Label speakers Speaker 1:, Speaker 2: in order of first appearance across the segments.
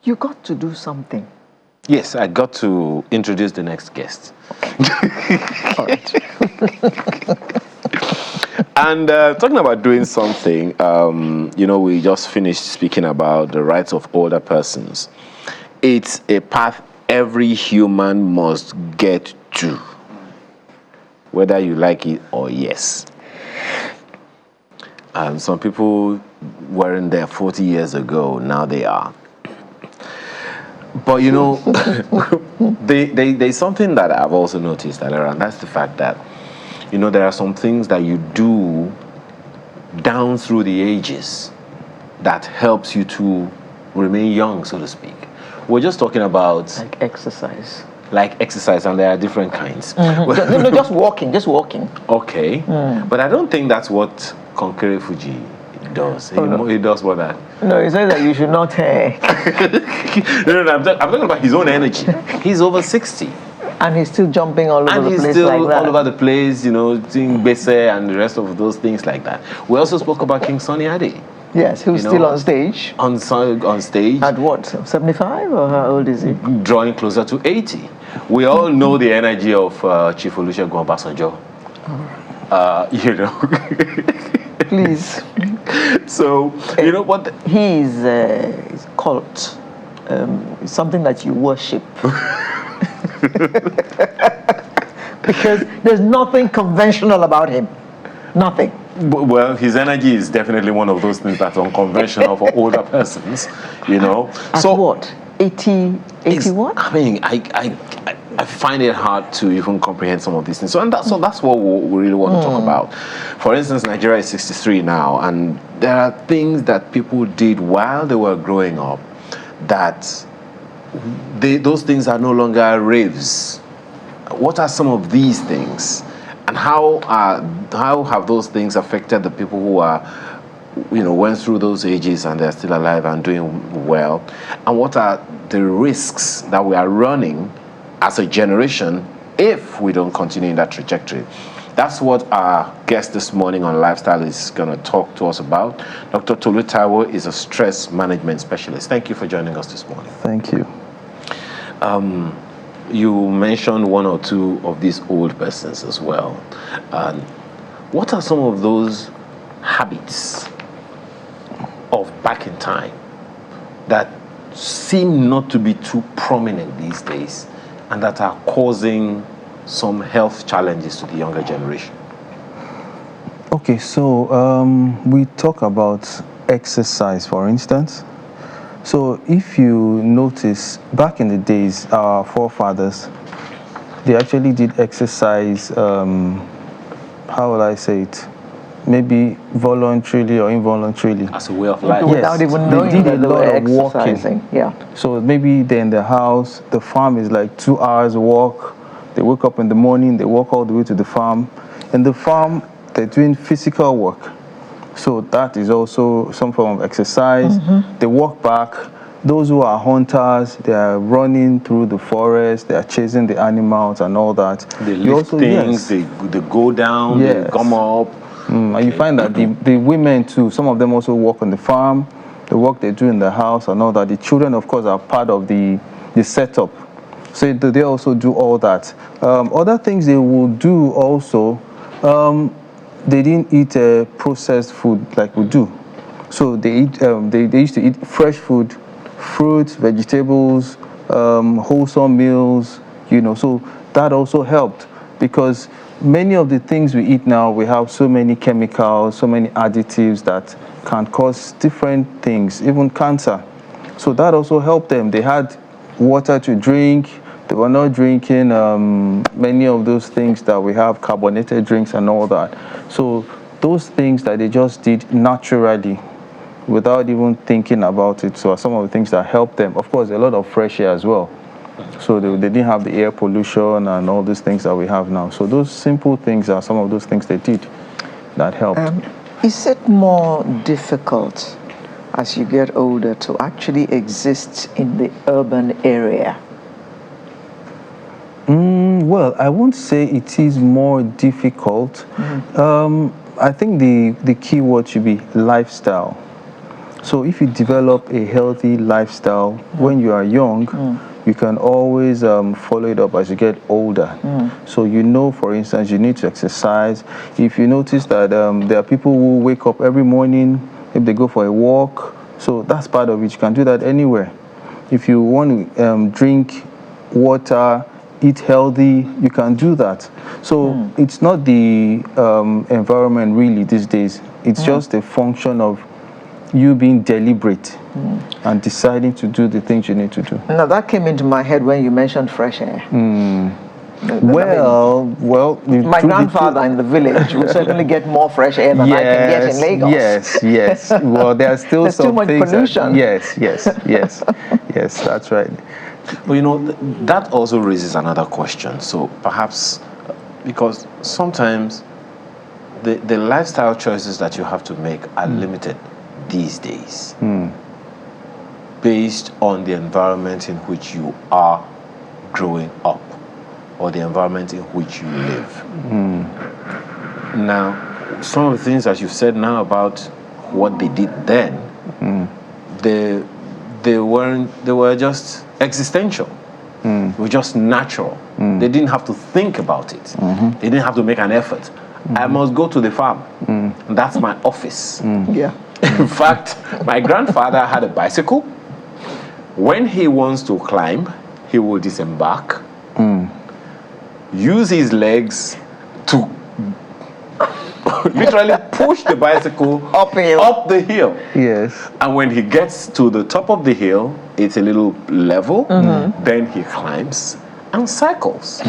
Speaker 1: You got to do something.
Speaker 2: Yes, I got to introduce the next guest.
Speaker 1: All right.
Speaker 2: And talking about doing something, we just finished speaking about the rights of older persons. It's a path every human must get to, whether you like it or yes. And some people weren't there 40 years ago, now they are. But there's something that I've also noticed, and that's the fact that, there are some things that you do down through the ages that helps you to remain young, so to speak. We're just talking about
Speaker 1: Like exercise.
Speaker 2: And there are different kinds.
Speaker 1: No, just walking.
Speaker 2: Okay. But I don't think that's what Konkere Fuji does. He does more than.
Speaker 1: No, he says that you should not.
Speaker 2: No, I'm talking about his own energy. He's over 60.
Speaker 1: And he's still jumping all over the place like that.
Speaker 2: And he's still all over the place, doing Bese and the rest of those things like that. We also spoke about King Sunny Ade.
Speaker 1: Yes, who's still on stage.
Speaker 2: On stage.
Speaker 1: At what, 75 or how old is he?
Speaker 2: Drawing closer to 80. We all know the energy of Chief Olusegun Obasanjo.
Speaker 1: Please.
Speaker 2: So, what?
Speaker 1: He's cult. Something that you worship. Because there's nothing conventional about him. Nothing.
Speaker 2: Well, his energy is definitely one of those things that's unconventional for older persons,
Speaker 1: At
Speaker 2: so
Speaker 1: what? 81?
Speaker 2: I mean, I find it hard to even comprehend some of these things. So that's what we really want to talk about. For instance, Nigeria is 63 now, and there are things that people did while they were growing up that those things are no longer raves. What are some of these things? And how have those things affected the people who are, went through those ages and they're still alive and doing well? And what are the risks that we are running as a generation if we don't continue in that trajectory? That's what our guest this morning on Lifestyle is going to talk to us about. Dr. Tolu Taiwo is a stress management specialist. Thank you for joining us this morning.
Speaker 3: Thank you.
Speaker 2: You mentioned one or two of these old persons as well. And what are some of those habits of back in time that seem not to be too prominent these days and that are causing some health challenges to the younger generation?
Speaker 3: Okay, so we talk about exercise, for instance. So if you notice, back in the days, our forefathers, they actually did exercise, how will I say it? Maybe voluntarily or involuntarily.
Speaker 2: As a way of life.
Speaker 1: Without even knowing
Speaker 3: they did
Speaker 1: that
Speaker 3: a
Speaker 1: they
Speaker 3: lot
Speaker 1: were
Speaker 3: of walking.
Speaker 1: exercising. Yeah.
Speaker 3: So maybe they're in the house, the farm is like 2 hours walk. They wake up in the morning, they walk all the way to the farm. In the farm, they're doing physical work. So that is also some form of exercise. They walk back. Those who are hunters, they are running through the forest, they are chasing the animals and all that.
Speaker 2: They lift things, they go down, they come up.
Speaker 3: And you find that the women too, some of them also work on the farm, the work they do in the house and all that. The children, of course, are part of the setup. So they also do all that. Other things they will do also, they didn't eat processed food like we do. So they eat. They used to eat fresh food, fruits, vegetables, wholesome meals. So that also helped because many of the things we eat now, we have so many chemicals, so many additives that can cause different things, even cancer. So that also helped them. They had water to drink. They were not drinking many of those things that we have, carbonated drinks and all that. So those things that they just did naturally without even thinking about it. So some of the things that helped them. Of course, a lot of fresh air as well. So they didn't have the air pollution and all these things that we have now. So those simple things are some of those things they did that helped.
Speaker 1: Is it more difficult as you get older to actually exist in the urban area?
Speaker 3: Well, I won't say it is more difficult. I think the key word should be lifestyle. So if you develop a healthy lifestyle when you are young, you can always follow it up as you get older. So you know, for instance, you need to exercise. If you notice that there are people who wake up every morning, if they go for a walk, so that's part of it. You can do that anywhere. If you want to drink water, eat healthy, you can do that. So it's not the environment really these days. It's just a function of you being deliberate and deciding to do the things you need to do.
Speaker 1: Now that came into my head when you mentioned fresh air.
Speaker 3: Well,
Speaker 1: My grandfather in the village will certainly get more fresh air than I can get in Lagos.
Speaker 3: Yes. Well, there are still
Speaker 1: There's
Speaker 3: some
Speaker 1: too much
Speaker 3: things.
Speaker 1: pollution.
Speaker 3: Yes, that's right.
Speaker 2: Well, you know, that also raises another question. So perhaps, because sometimes the lifestyle choices that you have to make are limited these days based on the environment in which you are growing up or the environment in which you live. Now, some of the things that you've said now about what they did then, they were just existential. It was just natural. They didn't have to think about it. They didn't have to make an effort. I must go to the farm. That's my office.
Speaker 1: Yeah.
Speaker 2: In fact, my grandfather had a bicycle. When he wants to climb, he will disembark, use his legs to literally push the bicycle up the hill.
Speaker 3: Yes.
Speaker 2: And when he gets to the top of the hill, it's a little level. Then he climbs and cycles.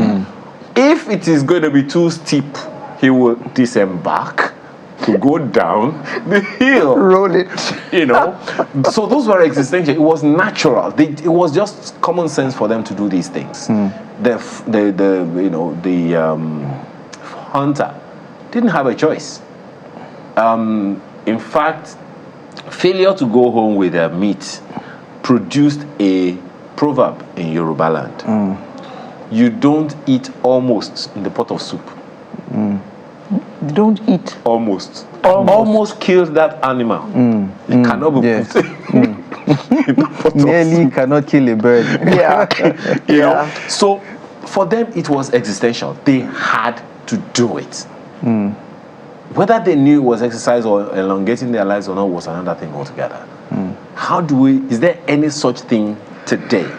Speaker 2: If it is going to be too steep, he will disembark to go down the hill.
Speaker 1: Roll it.
Speaker 2: You know, so those were existential. It was natural. It was just common sense for them to do these things. The hunter didn't have a choice. In fact, failure to go home with their meat produced a proverb in Yoruba land. You don't eat almost in the pot of soup.
Speaker 1: Don't eat.
Speaker 2: Almost killed that animal. It cannot be put in the pot of
Speaker 3: Nearly
Speaker 2: soup.
Speaker 3: cannot kill a bird.
Speaker 1: Yeah.
Speaker 2: You know? So for them it was existential. They had to do it. Whether they knew it was exercise or elongating their lives or not was another thing altogether. Is there any such thing today?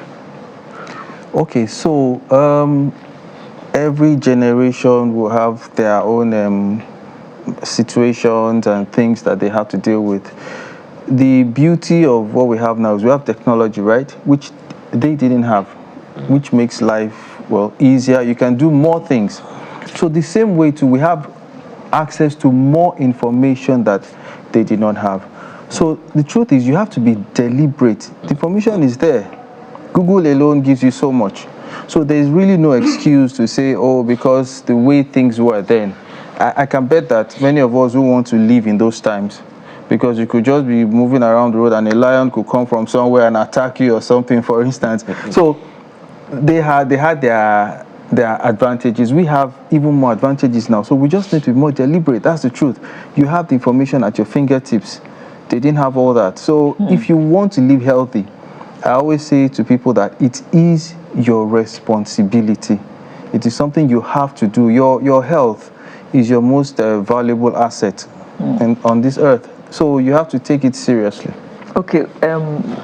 Speaker 3: Okay, so every generation will have their own situations and things that they have to deal with. The beauty of what we have now is we have technology, right? Which they didn't have, which makes life, easier. You can do more things. So the same way too, we have access to more information that they did not have. So the truth is you have to be deliberate. The information is there. Google alone gives you so much. So there's really no excuse to say, because the way things were then. I can bet that many of us who want to live in those times, because you could just be moving around the road and a lion could come from somewhere and attack you or something, for instance. So they had their advantages. We have even more advantages now. So we just need to be more deliberate. That's the truth. You have the information at your fingertips. They didn't have all that. So if you want to live healthy, I always say to people that it is your responsibility. It is something you have to do. Your health is your most valuable asset on this earth. So you have to take it seriously.
Speaker 1: Okay,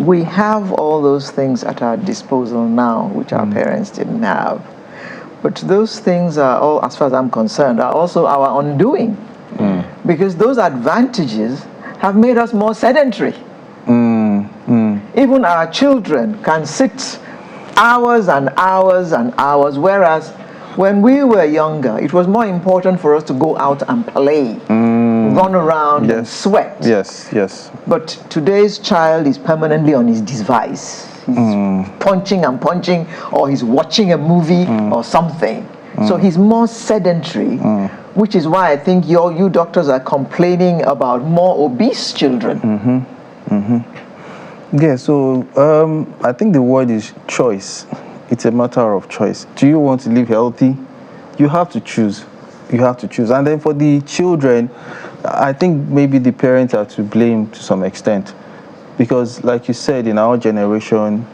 Speaker 1: we have all those things at our disposal now, which our parents didn't have. But those things are all, as far as I'm concerned, are also our undoing. Because those advantages have made us more sedentary. Even our children can sit hours and hours and hours, whereas when we were younger, it was more important for us to go out and play, run around and sweat.
Speaker 3: Yes.
Speaker 1: But today's child is permanently on his device. He's punching and punching, or he's watching a movie or something. So he's more sedentary, which is why I think you doctors are complaining about more obese children.
Speaker 3: Yeah, so I think the word is choice. It's a matter of choice. Do you want to live healthy? You have to choose. And then for the children, I think maybe the parents are to blame to some extent. because like you said, in our generation,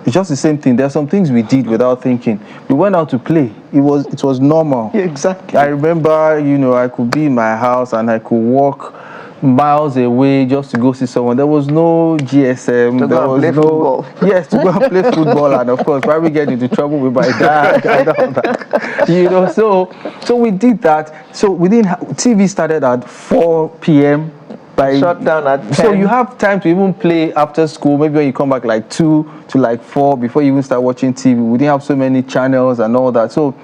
Speaker 3: it's just the same thing. There are some things we did without thinking. We went out to play. It was normal.
Speaker 1: Yeah, exactly.
Speaker 3: I remember, I could be in my house and I could walk miles away just to go see someone. There was no GSM.
Speaker 1: To
Speaker 3: There
Speaker 1: go and
Speaker 3: was
Speaker 1: play
Speaker 3: no
Speaker 1: football.
Speaker 3: Yes, to go and play football, and of course, probably get into trouble with my dad and all that. So we did that. So we didn't. TV started at 4 p.m.
Speaker 1: Shut down at 10.
Speaker 3: So you have time to even play after school. Maybe when you come back like 2 to like 4 before you even start watching TV. We didn't have so many channels and all that. So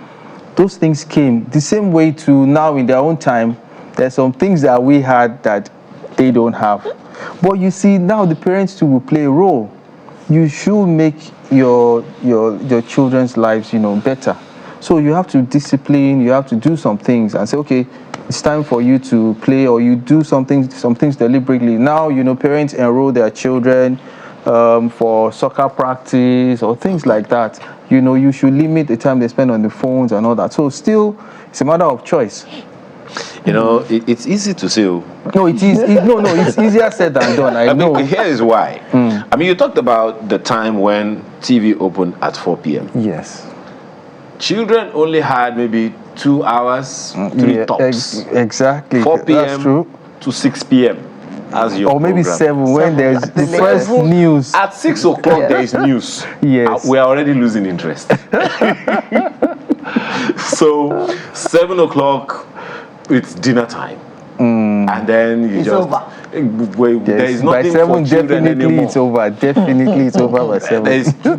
Speaker 3: those things came the same way to now in their own time. There's some things that we had that they don't have. But you see, now the parents too will play a role. You should make your children's lives, better. So you have to discipline, you have to do some things and say, okay, it's time for you to play, or you do some things deliberately. Now, parents enroll their children for soccer practice or things like that. You should limit the time they spend on the phones and all that. So still, it's a matter of choice.
Speaker 2: It's easy to say.
Speaker 3: No, it is. It's easier said than done. I know.
Speaker 2: Here is why. I mean, you talked about the time when TV opened at 4 p.m.
Speaker 3: Yes.
Speaker 2: Children only had maybe 2 hours, 3 tops.
Speaker 3: Exactly.
Speaker 2: 4 p.m.
Speaker 3: That's true.
Speaker 2: to 6 p.m. as your
Speaker 3: Or maybe
Speaker 2: program.
Speaker 3: 7 when there's the
Speaker 1: the
Speaker 3: first
Speaker 1: latest.
Speaker 3: news.
Speaker 2: At 6 o'clock, there is news.
Speaker 3: Yes.
Speaker 2: We are already losing interest. So, 7 o'clock, it's dinner time. And then you
Speaker 1: It's
Speaker 2: just...
Speaker 1: over.
Speaker 2: There is
Speaker 3: By
Speaker 2: nothing
Speaker 3: 7,
Speaker 2: for children
Speaker 3: definitely
Speaker 2: anymore.
Speaker 3: it's over. Definitely it's over by 7.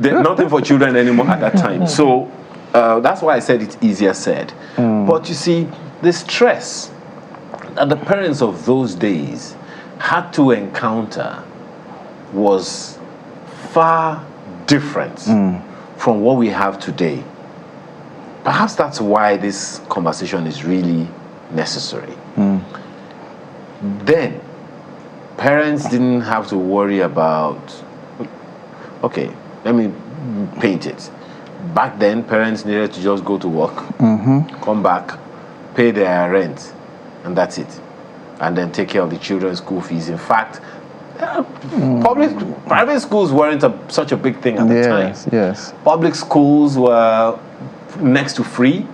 Speaker 2: There's nothing for children anymore at that time. So, that's why I said it's easier said. But you see, the stress that the parents of those days had to encounter was far different from what we have today. Perhaps that's why this conversation is really necessary. Then, parents didn't have to worry about, okay, let me paint it. Back then, parents needed to just go to work, come back, pay their rent, and that's it. And then take care of the children's school fees. In fact, private schools weren't such a big thing at the time.
Speaker 3: Yes.
Speaker 2: Public schools were next to free,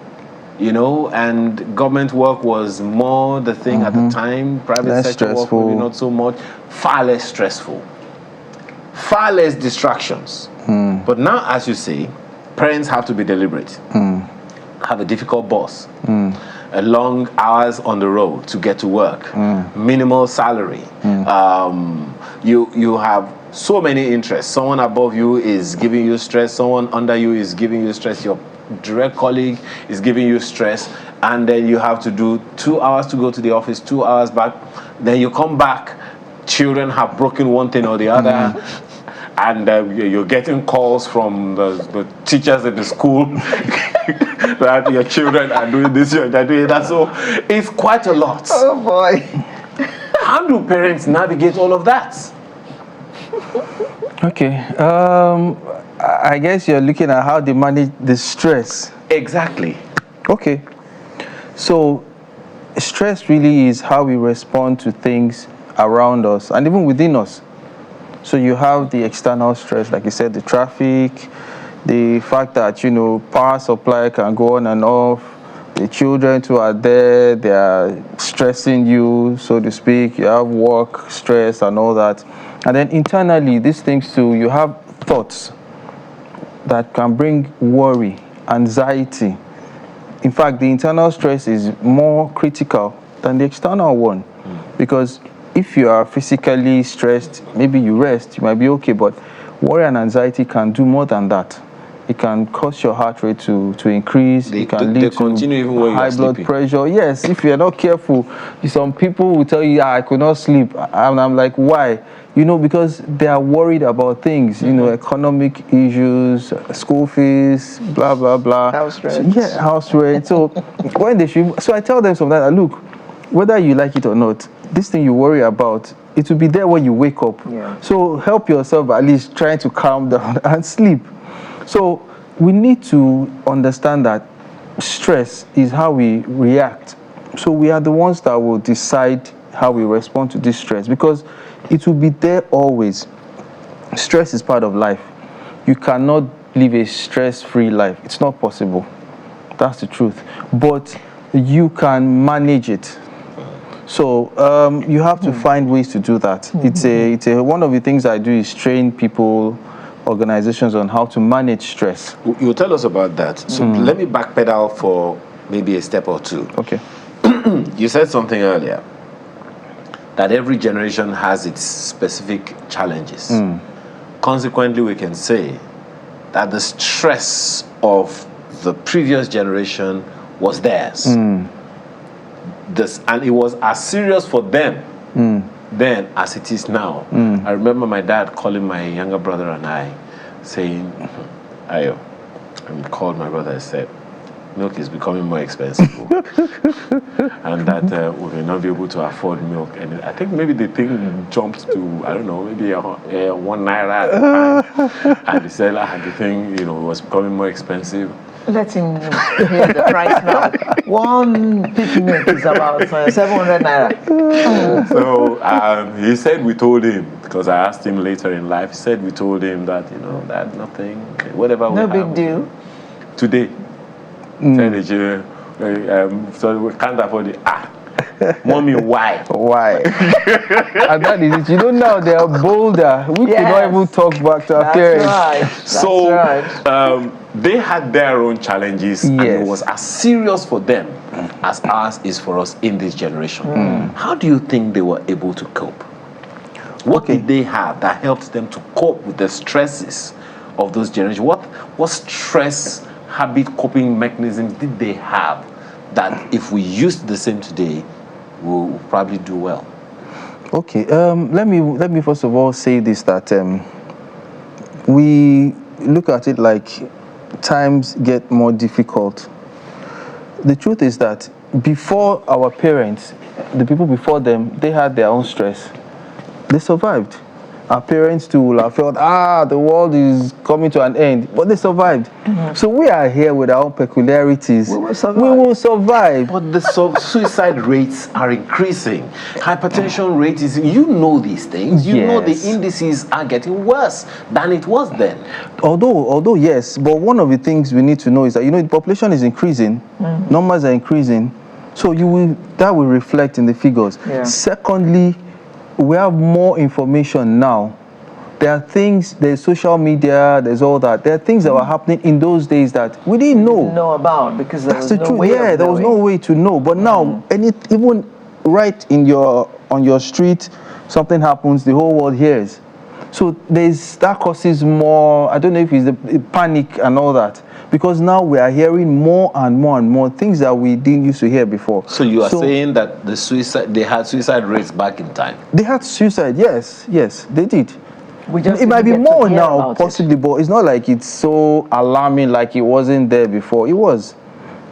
Speaker 2: and government work was more the thing at the time. Private
Speaker 3: Less
Speaker 2: sector work
Speaker 3: stressful.
Speaker 2: maybe not so much. Far less stressful. Far less distractions. But now, as you say, parents have to be deliberate. Have a difficult boss. A long hours on the road to get to work. Minimal salary. You have so many interests. Someone above you is giving you stress. Someone under you is giving you stress. Your direct colleague is giving you stress. And then you have to do 2 hours to go to the office, 2 hours back. Then you come back. Children have broken one thing or the other. And you're getting calls from the teachers at the school that your children are doing this, you're doing that. So it's quite a lot.
Speaker 1: Oh boy.
Speaker 2: How do parents navigate all of that?
Speaker 3: Okay. I guess you're looking at how they manage the stress.
Speaker 2: Exactly.
Speaker 3: Okay. So stress really is how we respond to things around us and even within us. So you have the external stress, like you said, the traffic, the fact that, power supply can go on and off, the children who are there, they are stressing you, so to speak. You have work stress and all that. And then internally, these things too, you have thoughts that can bring worry, anxiety. In fact, the internal stress is more critical than the external one. Because if you are physically stressed, maybe you rest, you might be okay, but worry and anxiety can do more than that. It can cause your heart rate to increase. It can lead to high blood pressure. Yes, if you're not careful. Some people will tell you, I could not sleep. And I'm like, why? Because they are worried about things, economic issues, school fees, blah, blah, blah.
Speaker 1: House rent.
Speaker 3: House rent. So I tell them sometimes, look, whether you like it or not, this thing you worry about, it will be there when you wake up.
Speaker 1: Yeah.
Speaker 3: So help yourself by at least trying to calm down and sleep. So we need to understand that stress is how we react. So we are the ones that will decide how we respond to this stress. Because It will be there always. Stress is part of life. You cannot live a stress-free life. It's not possible. That's the truth. But you can manage it. So you have to find ways to do that. It's one of the things I do is train people, organizations on how to manage stress.
Speaker 2: You tell us about that. So let me backpedal for maybe a step or two.
Speaker 3: Okay.
Speaker 2: You said something earlier that every generation has its specific challenges. Consequently, we can say that the stress of the previous generation was theirs. And it was as serious for them then as it is now. I remember my dad calling my younger brother and I, saying, Ayo, and called my brother and said, milk is becoming more expensive. And that we may not be able to afford milk. And I think maybe the thing jumped to, I don't know, maybe 1 naira at the time. And he said the thing, was becoming more expensive.
Speaker 1: Let him hear the price now. 1 peak milk is about 700 naira.
Speaker 2: So he said we told him, because I asked him later in life, he said we told him that, that nothing, whatever we have.
Speaker 1: No big deal.
Speaker 2: Today. So we can't afford it. Mommy, why?
Speaker 3: Why? And that is it. Now they are bolder. We could not even talk back to our parents.
Speaker 1: Right.
Speaker 2: They had their own challenges, and it was as serious for them as ours is for us in this generation. How do you think they were able to cope? What did they have that helped them to cope with the stresses of those generations? What stress habit coping mechanisms did they have that if we used the same today, we'll probably do well?
Speaker 3: Okay, let me first of all say this, that we look at it like times get more difficult. The truth is that before our parents, the people before them, they had their own stress. They survived. Our parents too will have felt, the world is coming to an end, but they survived. So we are here with our own peculiarities. We will survive.
Speaker 2: But the suicide rates are increasing. Hypertension rate is, these things. You know the indices are getting worse than it was then.
Speaker 3: Although yes, but one of the things we need to know is that, the population is increasing, numbers are increasing, so that will reflect in the figures. Secondly, we have more information now. There are things, there's social media, there's all that. There are things that were happening in those days that we didn't know
Speaker 1: about because there was no way.
Speaker 3: There was no way to know. But now, even right on your street, something happens, the whole world hears. So that causes more. I don't know if it's the panic and all that. Because now we are hearing more and more and more things that we didn't used to hear before.
Speaker 2: So you are saying that they had suicide rates back in time?
Speaker 3: They had suicide, yes, they did.
Speaker 1: It
Speaker 3: might be more now, possibly, but it's not like it's so alarming like it wasn't there before. It was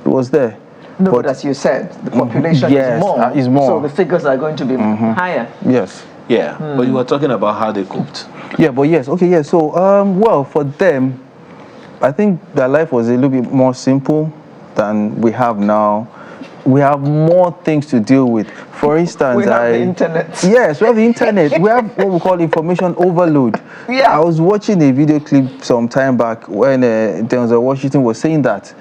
Speaker 3: there.
Speaker 1: No, but as you said, the population is more. So the figures are going to be higher.
Speaker 3: Yes.
Speaker 2: Yeah, but you were talking about how they coped.
Speaker 3: Yeah, but yes, okay, yeah. So, well, for them, I think their life was a little bit more simple than we have now. We have more things to deal with. For instance,
Speaker 1: we have the internet.
Speaker 3: Yes, we have the internet. We have what we call information overload.
Speaker 1: Yeah.
Speaker 3: I was watching a video clip some time back when Denzel Washington was saying that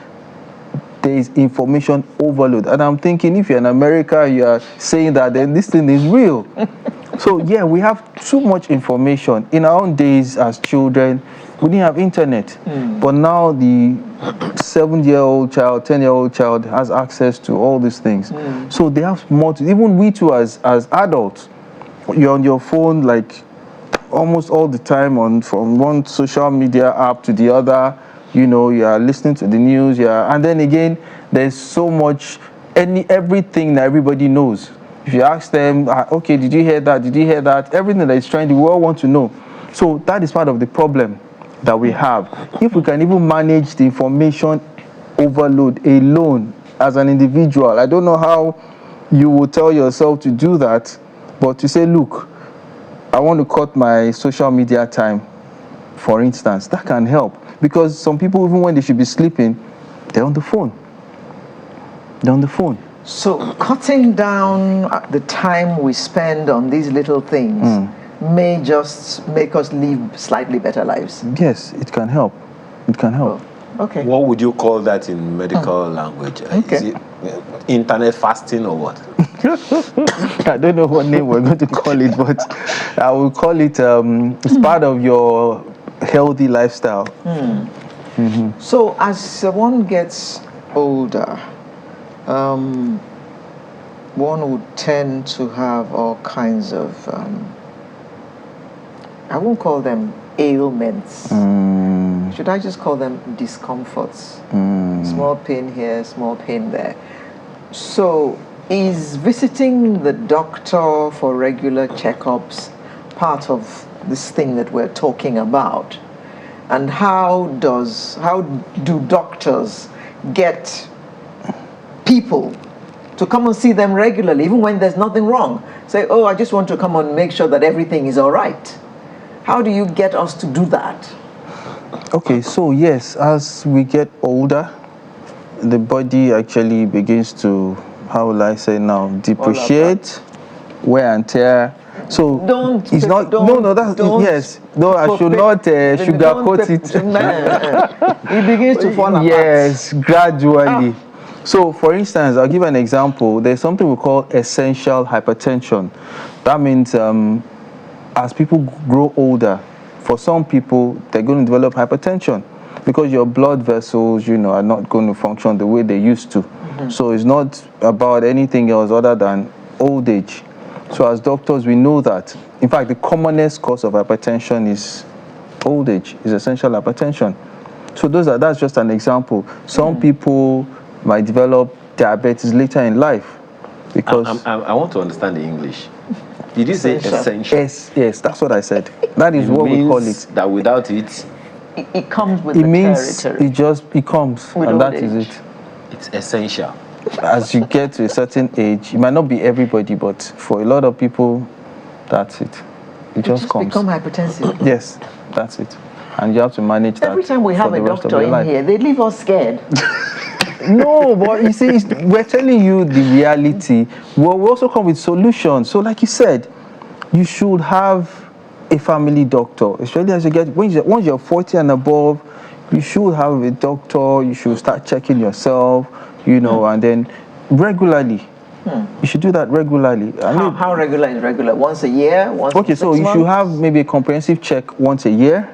Speaker 3: there is information overload. And I'm thinking, if you're in America, you are saying that, then this thing is real. So, yeah, we have too much information. In our own days as children, we didn't have internet. But now the 7-year-old child, 10-year-old child has access to all these things. So they have more to, even we too as adults, you're on your phone like almost all the time from one social media app to the other. You are listening to the news, and then again, there's so much, everything that everybody knows. If you ask them, okay, did you hear that? Did you hear that? Everything that is trending, we all want to know. So that is part of the problem that we have. If we can even manage the information overload alone as an individual, I don't know how you will tell yourself to do that, but to say, look, I want to cut my social media time, for instance, that can help. Because some people, even when they should be sleeping, they're on the phone. So
Speaker 1: cutting down the time we spend on these little things may just make us live slightly better lives.
Speaker 3: Yes, it can help. It can help.
Speaker 1: Oh, okay.
Speaker 2: What would you call that in medical language?
Speaker 1: Okay.
Speaker 2: Is it internet fasting or what?
Speaker 3: I don't know what name we're going to call it, but I will call it, it's part of your healthy lifestyle.
Speaker 1: So as one gets older, one would tend to have all kinds of, I won't call them ailments. Should I just call them discomforts? Small pain here, small pain there. So is visiting the doctor for regular checkups part of this thing that we're talking about? And how do doctors get people to come and see them regularly, even when there's nothing wrong? Say, oh, I just want to come and make sure that everything is all right. How do you get us to do that?
Speaker 3: Okay, so yes, as we get older, the body actually begins to, how will I say now, depreciate, wear and tear. So
Speaker 1: Don't
Speaker 3: it's not.
Speaker 1: don't-
Speaker 3: No, that's
Speaker 1: don't
Speaker 3: yes. No, I should not sugarcoat it.
Speaker 1: It begins to fall apart.
Speaker 3: Yes, gradually. So, for instance, I'll give an example. There's something we call essential hypertension. That means as people grow older, for some people, they're going to develop hypertension because your blood vessels, are not going to function the way they used to. So it's not about anything else other than old age. So as doctors, we know that. In fact, the commonest cause of hypertension is old age, is essential hypertension. So that's just an example. Some people might develop diabetes later in life because...
Speaker 2: I want to understand the English. Did you say essential?
Speaker 3: Yes, that's what I said. That is what we call it.
Speaker 2: That without it,
Speaker 1: It comes with
Speaker 3: It
Speaker 1: the
Speaker 3: means
Speaker 1: territory.
Speaker 3: it comes,
Speaker 1: With
Speaker 3: and
Speaker 1: old
Speaker 3: that is
Speaker 1: age.
Speaker 3: it.
Speaker 2: it's essential.
Speaker 3: As you get to a certain age, it might not be everybody, but for a lot of people, that's it. It just comes.
Speaker 1: become hypertensive.
Speaker 3: Yes, that's it. And you have to manage that.
Speaker 1: Every time we have
Speaker 3: for
Speaker 1: a
Speaker 3: the rest of
Speaker 1: doctor
Speaker 3: your
Speaker 1: in
Speaker 3: life.
Speaker 1: here, they leave us scared.
Speaker 3: No, but you see, we're telling you the reality. Well, we also come with solutions. So, like you said, you should have a family doctor, especially as you get once you're 40 and above. You should have a doctor. You should start checking yourself, and then regularly. You should do that regularly.
Speaker 1: How regular is regular? Once a year?
Speaker 3: Okay, so you should have maybe a comprehensive check once a year.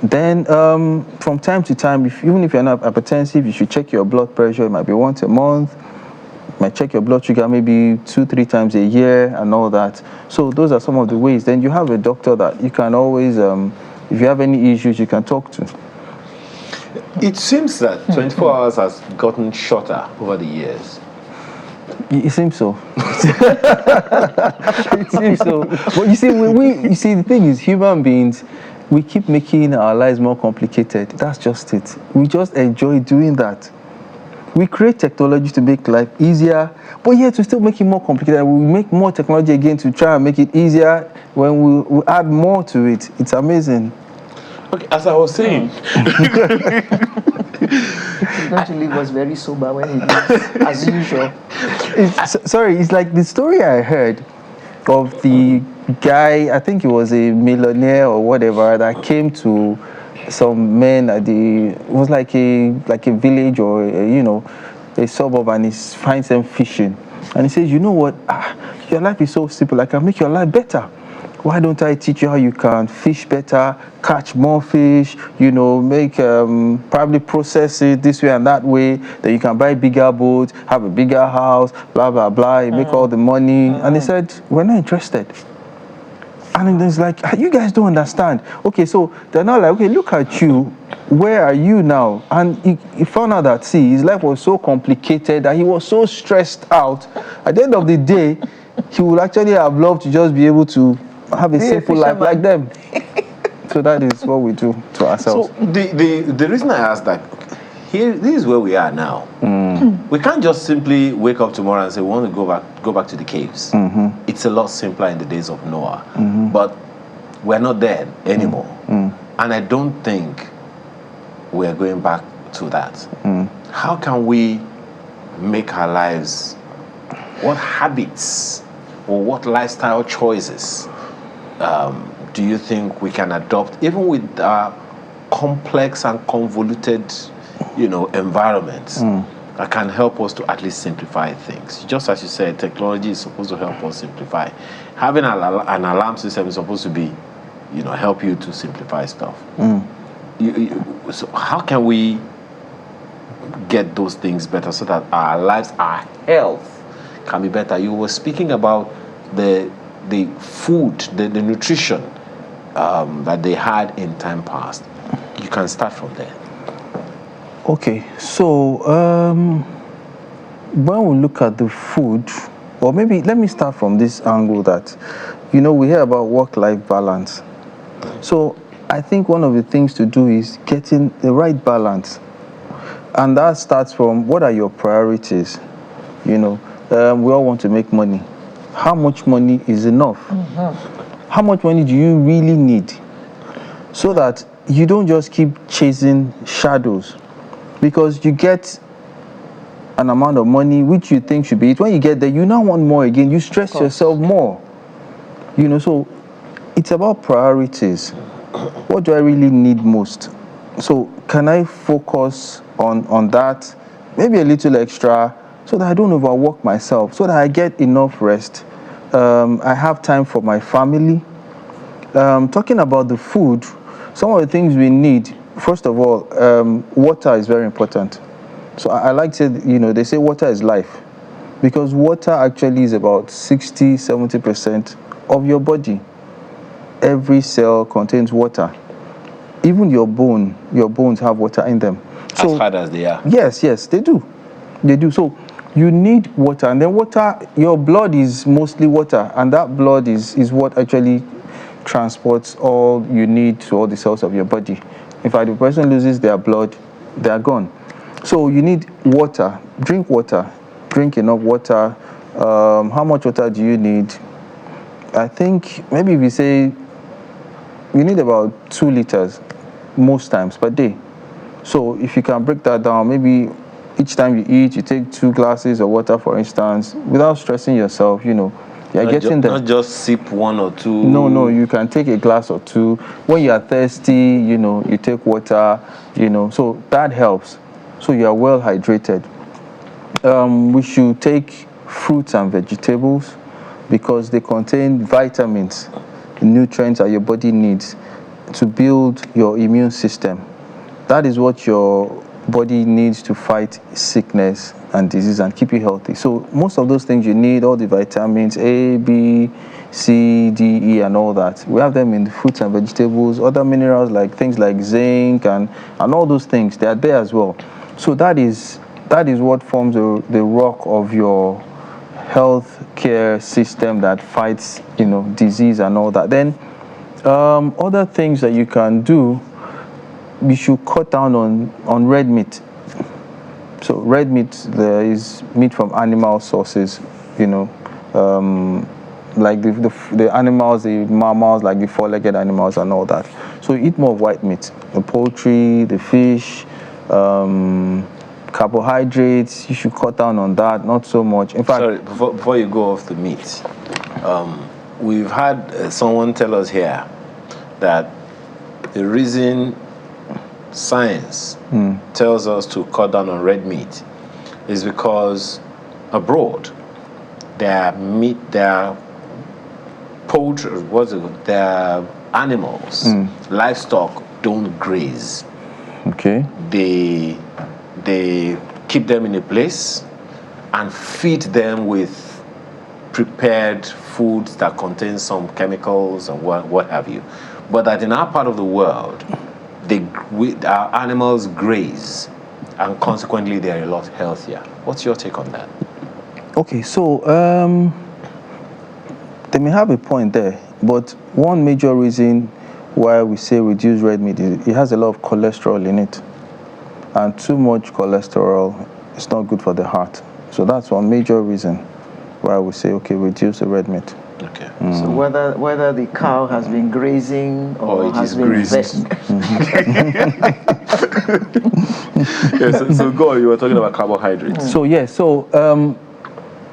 Speaker 3: Then from time to time, even if you're not hypertensive, you should check your blood pressure. It might be once a month. You might check your blood sugar maybe 2-3 times a year and all that. So those are some of the ways. Then you have a doctor that you can always, if you have any issues, you can talk to.
Speaker 2: It seems that 24 hours has gotten shorter over the years.
Speaker 3: It seems so. It seems so. But you see, you see, the thing is, human beings, we keep making our lives more complicated. That's just it. We just enjoy doing that. We create technology to make life easier, but yet we still make it more complicated. We make more technology again to try and make it easier. When we add more to it, it's amazing.
Speaker 2: Okay, as I was saying,
Speaker 1: He's going to leave us very sober when he leaves, as usual.
Speaker 3: It's like the story I heard of the guy, I think he was a millionaire or whatever, that came to some men at it was like a village or a suburb, and he finds them fishing, and he says, you know what, your life is so simple, I can make your life better. Why don't I teach you how you can fish better, catch more fish, make probably process it this way and that way, then you can buy bigger boats, have a bigger house, blah blah blah, you make all the money. And they said, we're not interested. And it's like, you guys don't understand. Okay, so they're not like, okay, look at you. Where are you now? And he found out that, his life was so complicated that he was so stressed out. At the end of the day, he would actually have loved to just be able to have a simple life like them. So that is what we do to ourselves.
Speaker 2: So the reason I asked that, this is where we are now. We can't just simply wake up tomorrow and say we want to go back to the caves. It's a lot simpler in the days of Noah, but we're not there anymore. And I don't think we're going back to that. How can we make our lives, what habits or what lifestyle choices do you think we can adopt, even with complex and convoluted, environments, that can help us to at least simplify things? Just as you said, technology is supposed to help us simplify. Having an alarm system is supposed to be, help you to simplify stuff. So how can we get those things better so that our lives, our health can be better? You were speaking about the food, the nutrition that they had in time past. You can start from there.
Speaker 3: Okay, so when we look at the food, or maybe let me start from this angle that, we hear about work-life balance. So I think one of the things to do is getting the right balance. And that starts from, what are your priorities? We all want to make money. How much money is enough? How much money do you really need? So that you don't just keep chasing shadows. Because you get an amount of money which you think should be it. When you get there, you now want more again. You stress yourself more. So it's about priorities. What do I really need most? So can I focus on that? Maybe a little extra, so that I don't overwork myself, so that I get enough rest. I have time for my family. Talking about the food, some of the things we need, first of all, water is very important. So I like to say, they say water is life, because water actually is about 60-70% of your body. Every cell contains water. Even your bones have water in them.
Speaker 2: As hard as they are.
Speaker 3: Yes, they do. They do. So you need water, and then water, your blood is mostly water, and that blood is what actually transports all you need to all the cells of your body. In fact, if a person loses their blood, they are gone. So you need water. Drink water. Drink enough water. How much water do you need? I think maybe if we say you need about 2 liters most times per day. So if you can break that down, maybe each time you eat, you take 2 glasses of water, for instance, without stressing yourself, you're getting there.
Speaker 2: Not just sip 1 or 2.
Speaker 3: No, you can take a glass or 2. When you are thirsty, you take water, so that helps. So you are well hydrated. We should take fruits and vegetables because they contain vitamins, nutrients that your body needs to build your immune system. That is what your body needs to fight sickness and disease and keep you healthy. So most of those things you need, all the vitamins A, B, C, D, E, and all that, we have them in the fruits and vegetables. Other minerals like things like zinc and all those things, they are there as well. So that is what forms the rock of your health care system that fights disease and all that. Then other things that you can do, you should cut down on red meat. So red meat, there is meat from animal sources, like the animals, the mammals, like the 4-legged animals and all that. So eat more of white meat, the poultry, the fish, carbohydrates. You should cut down on that, not so much. In fact,
Speaker 2: sorry, before you go off the meat, we've had someone tell us here that the reason science tells us to cut down on red meat is because abroad their poultry, their animals, livestock don't graze.
Speaker 3: Okay.
Speaker 2: They keep them in a place and feed them with prepared foods that contain some chemicals and what have you. But that in our part of the world, our animals graze, and consequently they are a lot healthier. What's your take on that?
Speaker 3: Okay, so they may have a point there, but one major reason why we say reduce red meat is it has a lot of cholesterol in it, and too much cholesterol is not good for the heart. So that's one major reason why we say, okay, reduce the red meat.
Speaker 2: Okay.
Speaker 1: So whether the cow has been grazing or
Speaker 2: it
Speaker 1: has
Speaker 2: is
Speaker 1: been
Speaker 2: grazing. So go on, you were talking about carbohydrates.
Speaker 3: So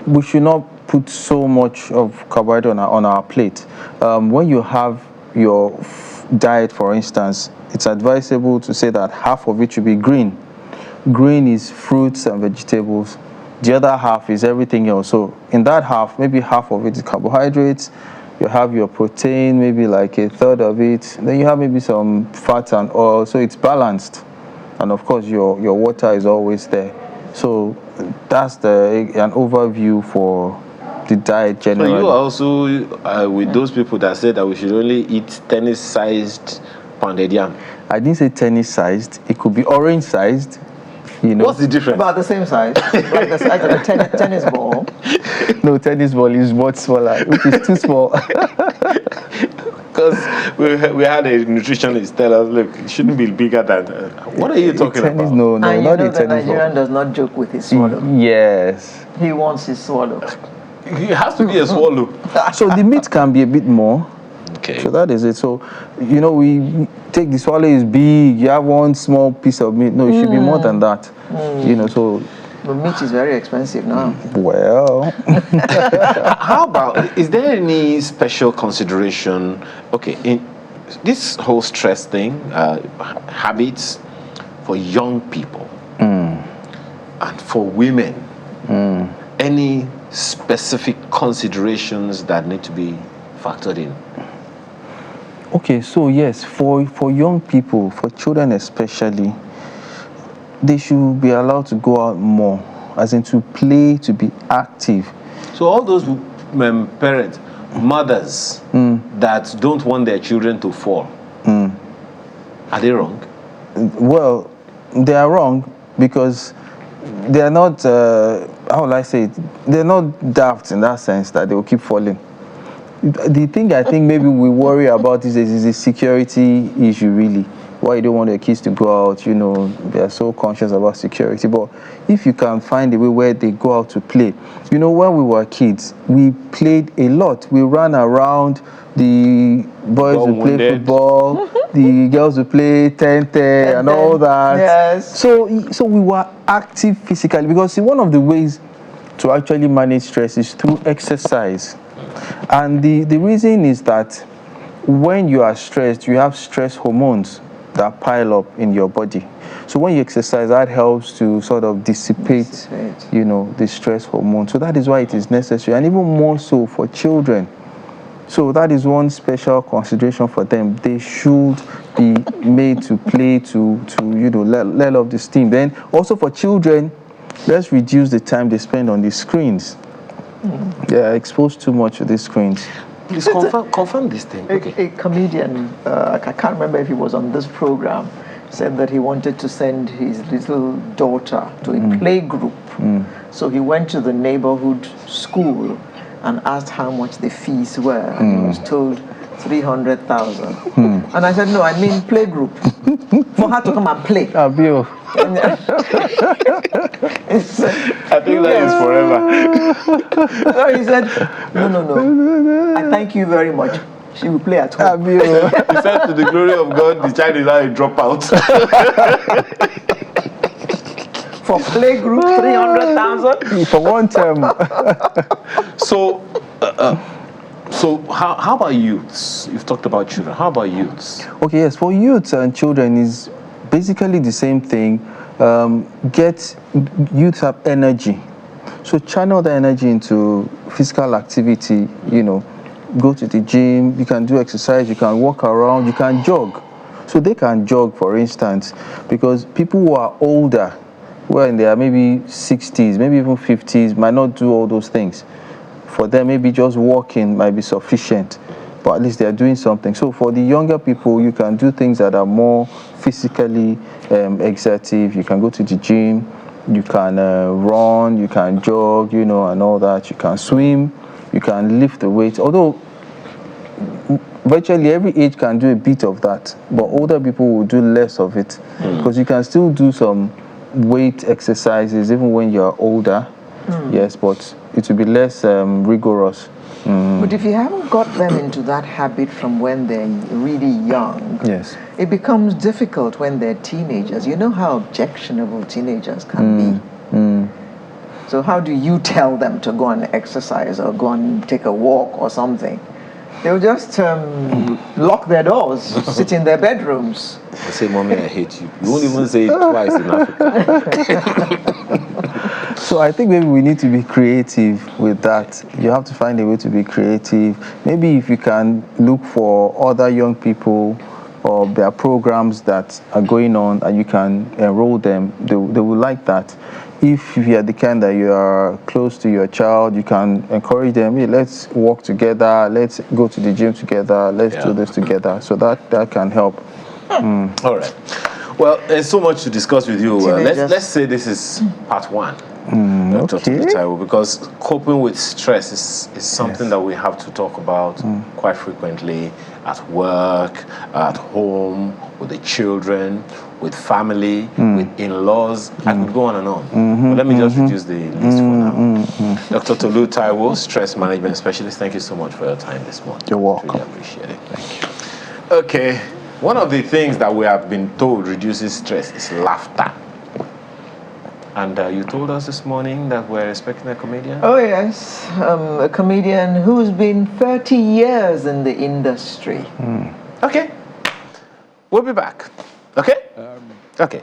Speaker 3: we should not put so much of carbohydrate on our plate. When you have your diet, for instance, it's advisable to say that half of it should be green. Green is fruits and vegetables. The other half is everything else. So in that half, maybe half of it is carbohydrates. You have your protein, maybe like a third of it. Then you have maybe some fat and oil. So it's balanced. And of course, your water is always there. So that's an overview for the diet generally.
Speaker 2: So you are also with those people that say that we should only eat tennis-sized pounded yam.
Speaker 3: I didn't say tennis-sized. It could be orange-sized. You know.
Speaker 2: What's the difference?
Speaker 1: About the same size, like the size of a tennis ball.
Speaker 3: No, tennis ball is much smaller, which is too small.
Speaker 2: Because we had a nutritionist tell us, look, it shouldn't be bigger than. What are you talking
Speaker 3: tennis,
Speaker 2: about?
Speaker 3: No,
Speaker 1: And
Speaker 3: not
Speaker 1: you
Speaker 3: a
Speaker 1: know that
Speaker 3: tennis
Speaker 1: Nigerian
Speaker 3: ball.
Speaker 1: does not joke with his swallow.
Speaker 3: Yes.
Speaker 1: He wants his swallow.
Speaker 2: It has to be a swallow.
Speaker 3: So the meat can be a bit more.
Speaker 2: Okay.
Speaker 3: So that is it. So, you know, we take the swallow is big. You have one small piece of meat. No, it should be more than that. You know, so.
Speaker 1: The meat is very expensive now.
Speaker 3: Well.
Speaker 2: How about, is there any special consideration, okay, in this whole stress thing, habits for young people and for women, any specific considerations that need to be factored in?
Speaker 3: Okay, so yes, for young people, for children especially, they should be allowed to go out more, as in to play, to be active.
Speaker 2: So all those parents, mothers that don't want their children to fall, are they wrong?
Speaker 3: Well, they are wrong because they are not, how will I say it? They're not daft in that sense that they will keep falling. The thing I think maybe we worry about is a security issue, really. Why you don't want your kids to go out, you know, they are so conscious about security. But if you can find a way where they go out to play. You know, when we were kids, we played a lot. We ran around, the boys would play football, the girls would play tente and all that.
Speaker 1: Yes.
Speaker 3: So we were active physically because see, one of the ways to actually manage stress is through exercise. And the reason is that when you are stressed, you have stress hormones that pile up in your body. So when you exercise, that helps to sort of dissipate, you know, the stress hormone. So that is why it is necessary, and even more so for children. So that is one special consideration for them. They should be made to play, to you know, let off the steam. Then also for children, let's reduce the time they spend on the screens. They are exposed too much to these screens.
Speaker 2: Please confirm this thing. Okay.
Speaker 1: A comedian, I can't remember if he was on this program, said that he wanted to send his little daughter to a play group. So he went to the neighborhood school and asked how much the fees were. And he was told 300,000. And I said, no, I mean play group. For her to come and play.
Speaker 3: Bill.
Speaker 2: I think that is forever.
Speaker 1: So he said, no. I thank you very much. She will play at home.
Speaker 2: He said, to the glory of God, the child is now a dropout.
Speaker 1: For play group, 300,000
Speaker 3: for one term.
Speaker 2: So how about youths? You've talked about children. How about youths?
Speaker 3: Okay, yes, for youths and children is basically the same thing. Youths have energy. So channel the energy into physical activity, you know, go to the gym, you can do exercise, you can walk around, you can jog. So they can jog, for instance, because people who are older, who are in their maybe 60s, maybe even 50s, might not do all those things. For them, maybe just walking might be sufficient, but at least they are doing something. So for the younger people, you can do things that are more physically exertive. You can go to the gym, you can run, you can jog, you know, and all that. You can swim, you can lift the weight. Although virtually every age can do a bit of that, but older people will do less of it because you can still do some weight exercises even when you're older. Yes, but it will be less rigorous.
Speaker 1: But if you haven't got them into that habit from when they're really young,
Speaker 3: Yes.
Speaker 1: it becomes difficult when they're teenagers. You know how objectionable teenagers can be. So how do you tell them to go and exercise or go and take a walk or something? They'll just lock their doors, sit in their bedrooms.
Speaker 2: I say, "Mommy, I hate you." You won't even say it twice in Africa.
Speaker 3: So I think maybe we need to be creative with that. You have to find a way to be creative. Maybe if you can look for other young people, or there are programs that are going on and you can enroll them, they will like that. If you are the kind that you are close to your child, you can encourage them, hey, let's walk together, let's go to the gym together, let's do this together. So that can help.
Speaker 2: All right. Well, there's so much to discuss with you. Let's say this is part one. Dr. Taiwo, because coping with stress is something that we have to talk about quite frequently at work, at home, with the children, with family, with in-laws. I could go on and on. But let me just reduce the list for now. Dr. Tolu Taiwo, stress management specialist, thank you so much for your time this morning.
Speaker 3: You're welcome.
Speaker 2: Really appreciate it. Thank you. Okay, one of the things that we have been told reduces stress is laughter. And you told us this morning that we're expecting a comedian?
Speaker 1: Oh, yes. A comedian who's been 30 years in the industry.
Speaker 2: Okay. We'll be back. Okay? Okay.